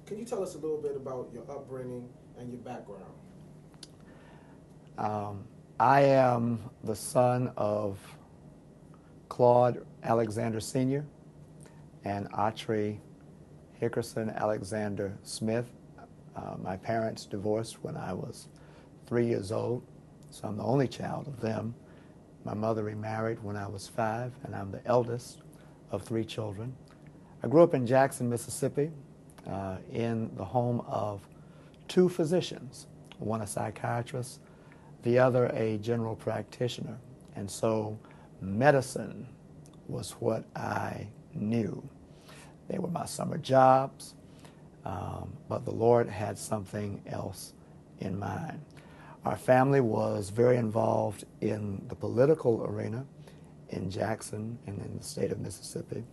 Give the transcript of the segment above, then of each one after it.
Can you tell us a little bit about your upbringing and your background? Um, I am the son of Claude Alexander Sr. and Autrey Hickerson Alexander Smith. My parents divorced when I was 3 years old, so I'm the only child of them. My mother remarried when I was 5, and I'm the eldest of 3 children. I grew up in Jackson, Mississippi, in the home of 2 physicians, one a psychiatrist, the other a general practitioner. And so medicine was what I knew. They were my summer jobs, but the Lord had something else in mind. Our family was very involved in the political arena in Jackson and in the state of Mississippi.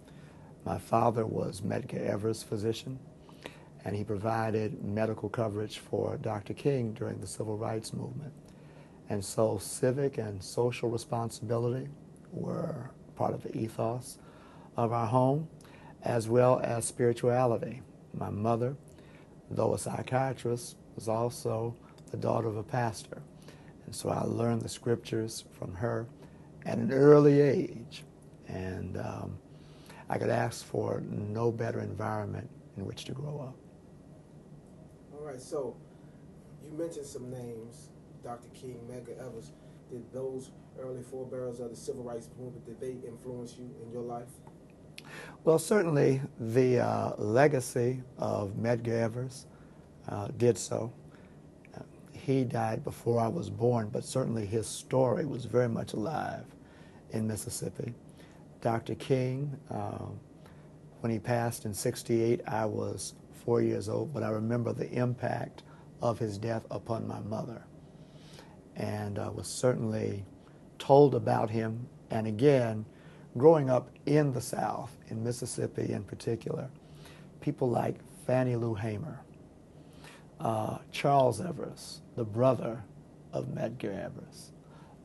My father was Medgar Evers' physician, and he provided medical coverage for Dr. King during the Civil Rights Movement. And so civic and social responsibility were part of the ethos of our home, as well as spirituality. My mother, though a psychiatrist, was also the daughter of a pastor. And so I learned the scriptures from her at an early age. And I could ask for no better environment in which to grow up. All right, so you mentioned some names, Dr. King, Medgar Evers. Did those early forebearers of the civil rights movement, did they influence you in your life? Well, certainly the legacy of Medgar Evers did so. He died before I was born, but certainly his story was very much alive in Mississippi. Dr. King, when he passed in '68, I was 4 years old, but I remember the impact of his death upon my mother. And I was certainly told about him. And again, growing up in the South, in Mississippi in particular, people like Fannie Lou Hamer, Charles Evers, the brother of Medgar Evers,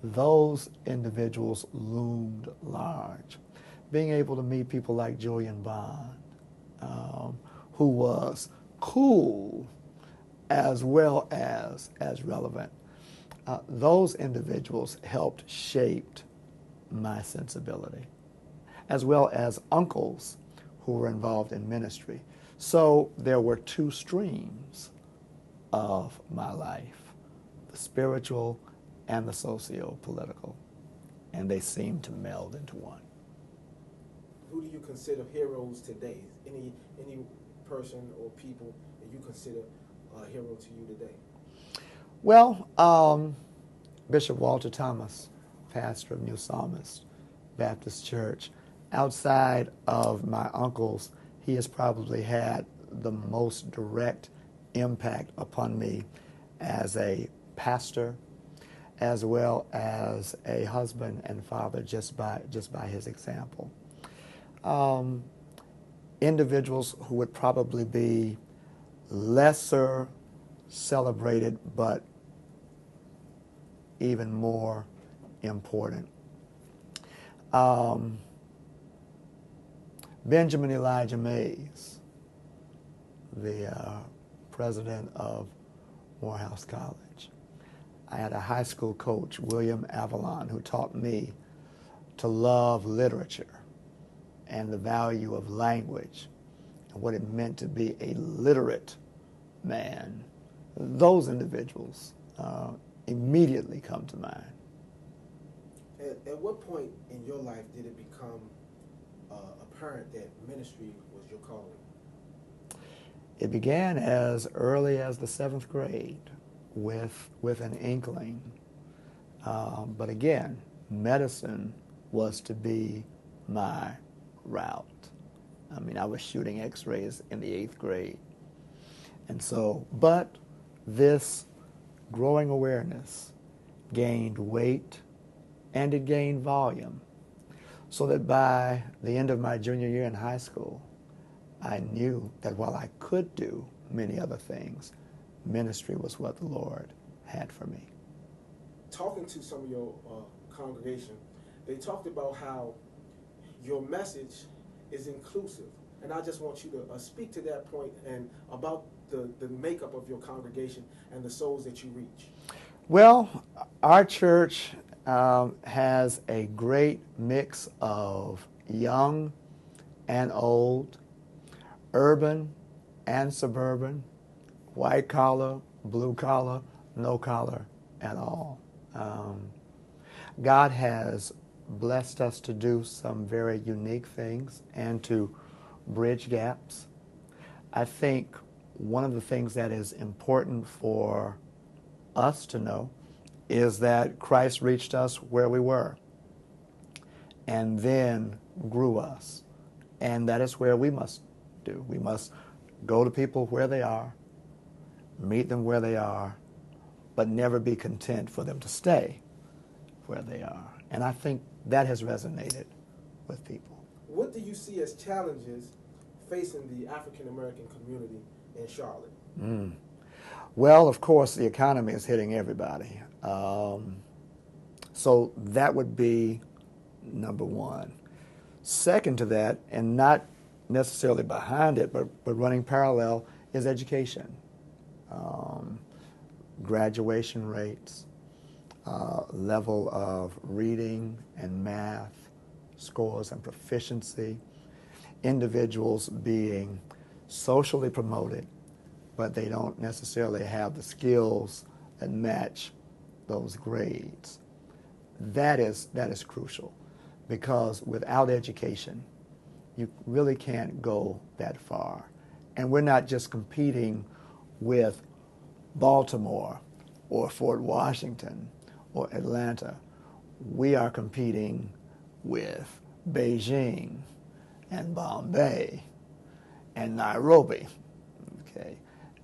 those individuals loomed large. Being able to meet people like Julian Bond, who was cool as well as relevant, those individuals helped shape my sensibility, as well as uncles who were involved in ministry. So there were 2 streams of my life, the spiritual and the socio-political, and they seemed to meld into one. Who do you consider heroes today? Any person or people that you consider a hero to you today? Well, Bishop Walter Thomas, pastor of New Psalmist Baptist Church, outside of my uncles, he has probably had the most direct impact upon me as a pastor, as well as a husband and father, just by his example. Individuals who would probably be lesser celebrated, but even more important. Benjamin Elijah Mays, the president of Morehouse College. I had a high school coach, William Avalon, who taught me to love literature and the value of language and what it meant to be a literate man. Those individuals immediately come to mind. At what point in your life did it become apparent that ministry was your calling? It began as early as the 7th grade with an inkling. But again, medicine was to be my route. I mean, I was shooting x-rays in the 8th grade. And so, but this growing awareness gained weight and it gained volume, so that by the end of my junior year in high school, I knew that while I could do many other things, ministry was what the Lord had for me. Talking to some of your congregation, they talked about how your message is inclusive. And I just want you to speak to that point and about the makeup of your congregation and the souls that you reach. Well, our church has a great mix of young and old, urban and suburban, white collar, blue collar, no collar at all. God has blessed us to do some very unique things and to bridge gaps. I think one of the things that is important for us to know is that Christ reached us where we were and then grew us. And that is where we must do. We must go to people where they are, meet them where they are, but never be content for them to stay where they are. And I think that has resonated with people. What do you see as challenges facing the African American community in Charlotte? Well, of course, the economy is hitting everybody. So that would be number one. Second to that, and not necessarily behind it, but running parallel, is education. Graduation rates, level of reading and math, scores and proficiency, individuals being socially promoted, but they don't necessarily have the skills that match those grades. That is crucial, because without education, you really can't go that far. And we're not just competing with Baltimore or Fort Washington or Atlanta. We are competing with Beijing and Bombay and Nairobi, okay?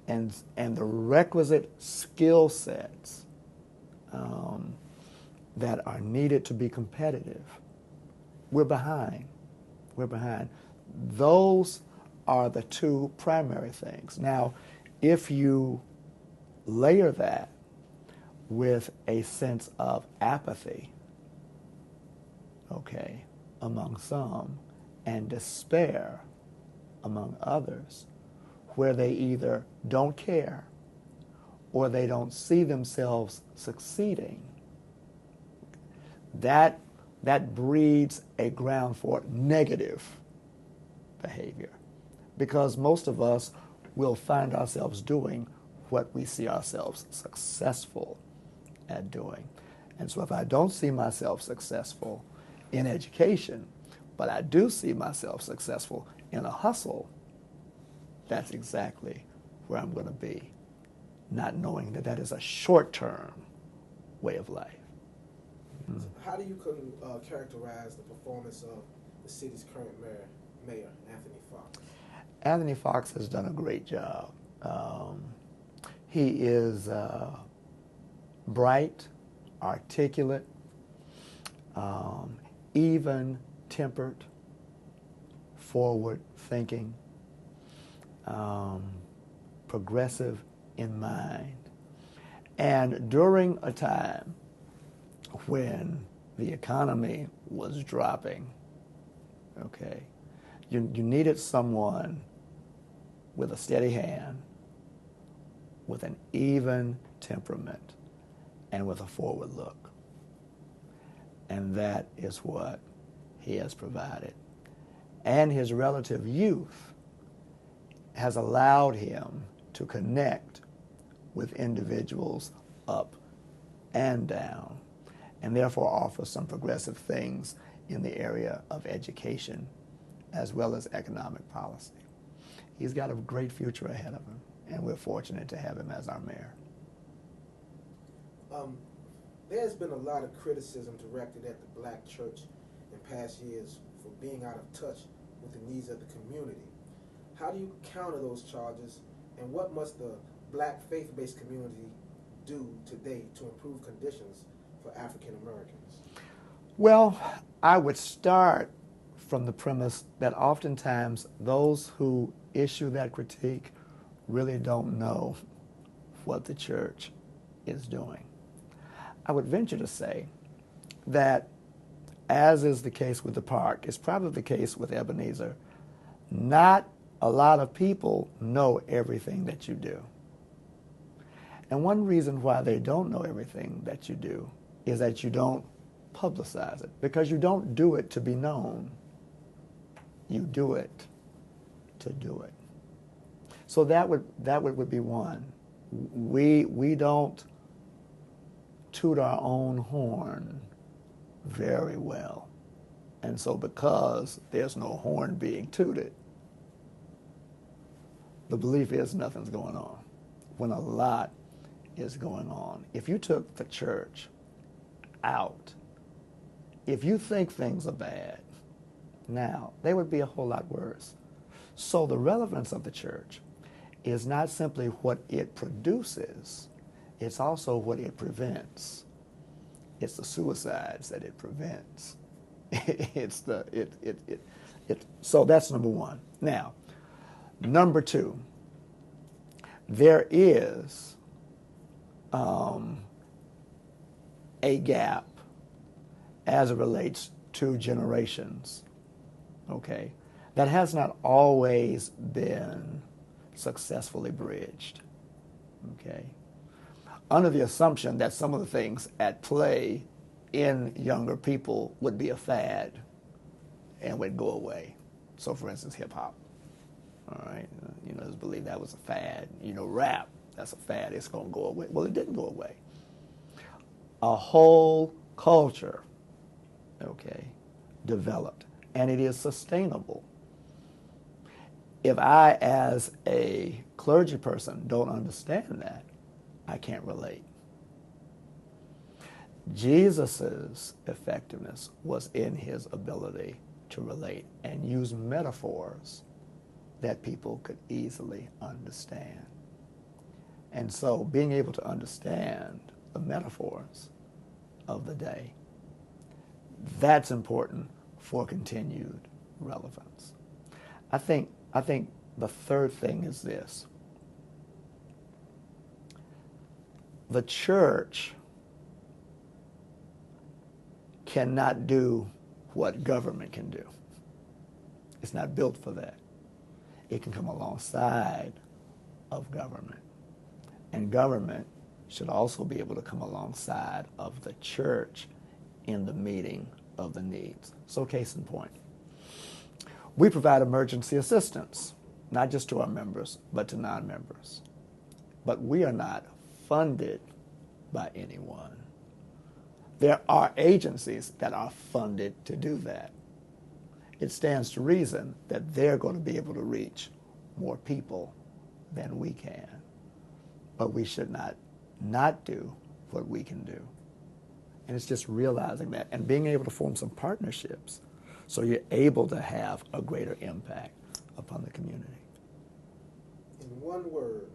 And the requisite skill sets that are needed to be competitive, we're behind. We're behind. Those are the two primary things. Now, if you layer that with a sense of apathy, okay, among some, and despair among others, where they either don't care or they don't see themselves succeeding, that breeds a ground for negative behavior, because most of us will find ourselves doing what we see ourselves successful at doing. And so if I don't see myself successful in education, but I do see myself successful in a hustle, that's exactly where I'm going to be, not knowing that that is a short-term way of life. So how do you characterize the performance of the city's current mayor, Anthony Fox? Anthony Fox has done a great job. He is bright, articulate, even-tempered, forward-thinking, progressive in mind. And during a time when the economy was dropping, okay, you needed someone with a steady hand, with an even temperament, and with a forward look. And that is what he has provided. And his relative youth has allowed him to connect with individuals up and down, and therefore offer some progressive things in the area of education as well as economic policy. He's got a great future ahead of him, and we're fortunate to have him as our mayor. There's been a lot of criticism directed at the black church in past years for being out of touch with the needs of the community. How do you counter those charges, and what must the black faith-based community do today to improve conditions for African Americans? Well, I would start from the premise that oftentimes those who issue that critique really don't know what the church is doing. I would venture to say that, as is the case with the park, it's probably the case with Ebenezer, Not a lot of people know everything that you do. And one reason why they don't know everything that you do is that you don't publicize it, because you don't do it to be known. You do it to do it. So that would be one. We don't toot our own horn very well. And so because there's no horn being tooted, the belief is nothing's going on, when a lot is going on. If you took the church out, if you think things are bad, now, they would be a whole lot worse. So the relevance of the church is not simply what it produces, it's also what it prevents. It's the suicides that it prevents. So that's number one. Now, number two, there is a gap as it relates to generations, okay, that has not always been successfully bridged, okay, under the assumption that some of the things at play in younger people would be a fad and would go away. So, for instance, hip-hop, all right, just believe that was a fad. Rap, that's a fad, it's going to go away. Well, it didn't go away. A whole culture, okay, developed, and it is sustainable. If I, as a clergy person, don't understand that, I can't relate. Jesus's effectiveness was in his ability to relate and use metaphors that people could easily understand. And so being able to understand the metaphors of the day, that's important for continued relevance. I think the third thing is this. The church cannot do what government can do. It's not built for that. It can come alongside of government. And government should also be able to come alongside of the church in the meeting of the needs. So case in point, we provide emergency assistance, not just to our members, but to non-members. But we are not funded by anyone. There are agencies that are funded to do that. It stands to reason that they're going to be able to reach more people than we can. But we should not do what we can do. And it's just realizing that and being able to form some partnerships so you're able to have a greater impact upon the community. In one word,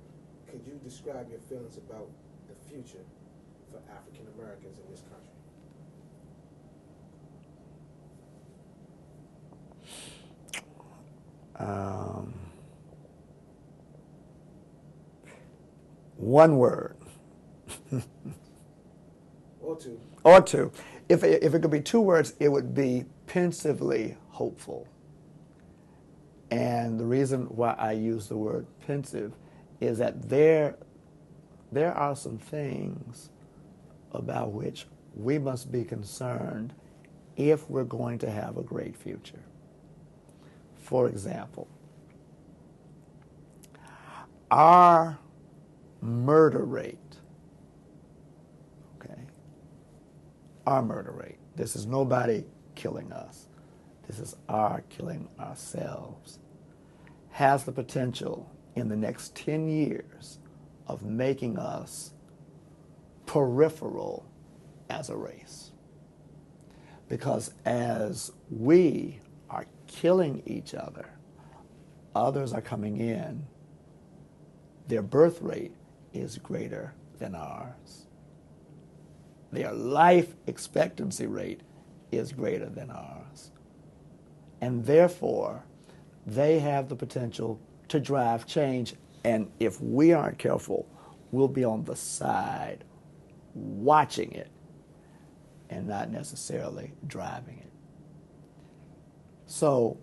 could you describe your feelings about the future for African Americans in this country? One word. Or two. Or two. If it could be two words, it would be pensively hopeful. And the reason why I use the word pensive is that there are some things about which we must be concerned if we're going to have a great future. For example, our murder rate, okay, our murder rate, this is nobody killing us, this is our killing ourselves, has the potential in the next 10 years of making us peripheral as a race. Because as we are killing each other, others are coming in, their birth rate is greater than ours. Their life expectancy rate is greater than ours. And therefore, they have the potential to drive change. And if we aren't careful, we'll be on the side watching it and not necessarily driving it. So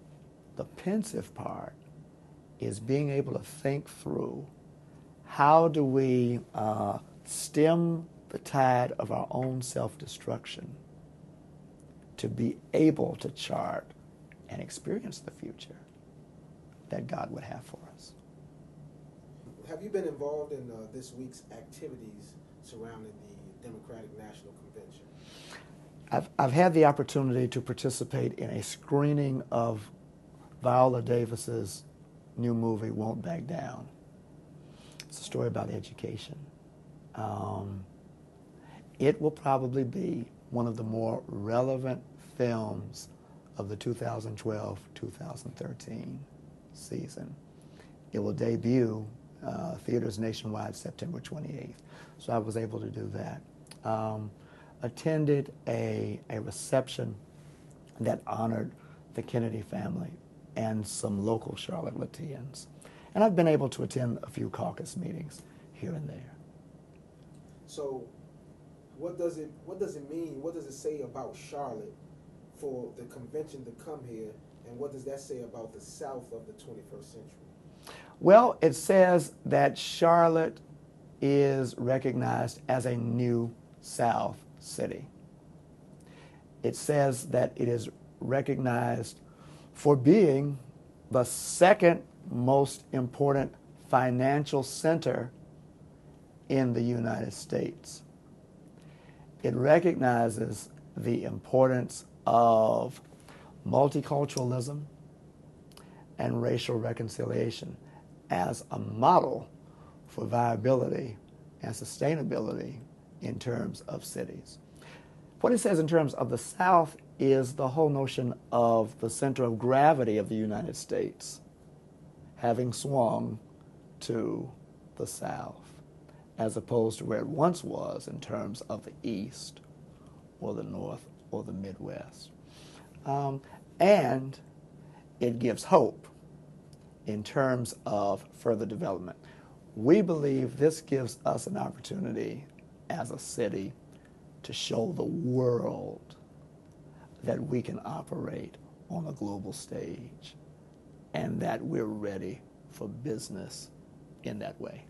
The pensive part is being able to think through how do we stem the tide of our own self-destruction to be able to chart and experience the future that God would have for us. Have you been involved in this week's activities surrounding the Democratic National Convention? I've had the opportunity to participate in a screening of Viola Davis's new movie, Won't Back Down. It's a story about education. It will probably be one of the more relevant films of the 2012-2013 season. It will debut theaters nationwide September 28th. So I was able to do that. Attended a reception that honored the Kennedy family and some local Charlotte Latins. And I've been able to attend a few caucus meetings here and there. So what does it mean? What does it say about Charlotte for the convention to come here, and what does that say about the South of the 21st century? Well, it says that Charlotte is recognized as a new South city. It says that it is recognized for being the second most important financial center in the United States. It recognizes the importance of multiculturalism and racial reconciliation as a model for viability and sustainability in terms of cities. What it says in terms of the South is the whole notion of the center of gravity of the United States having swung to the South, as opposed to where it once was in terms of the East or the North or the Midwest. And it gives hope in terms of further development. We believe this gives us an opportunity as a city to show the world that we can operate on a global stage and that we're ready for business in that way.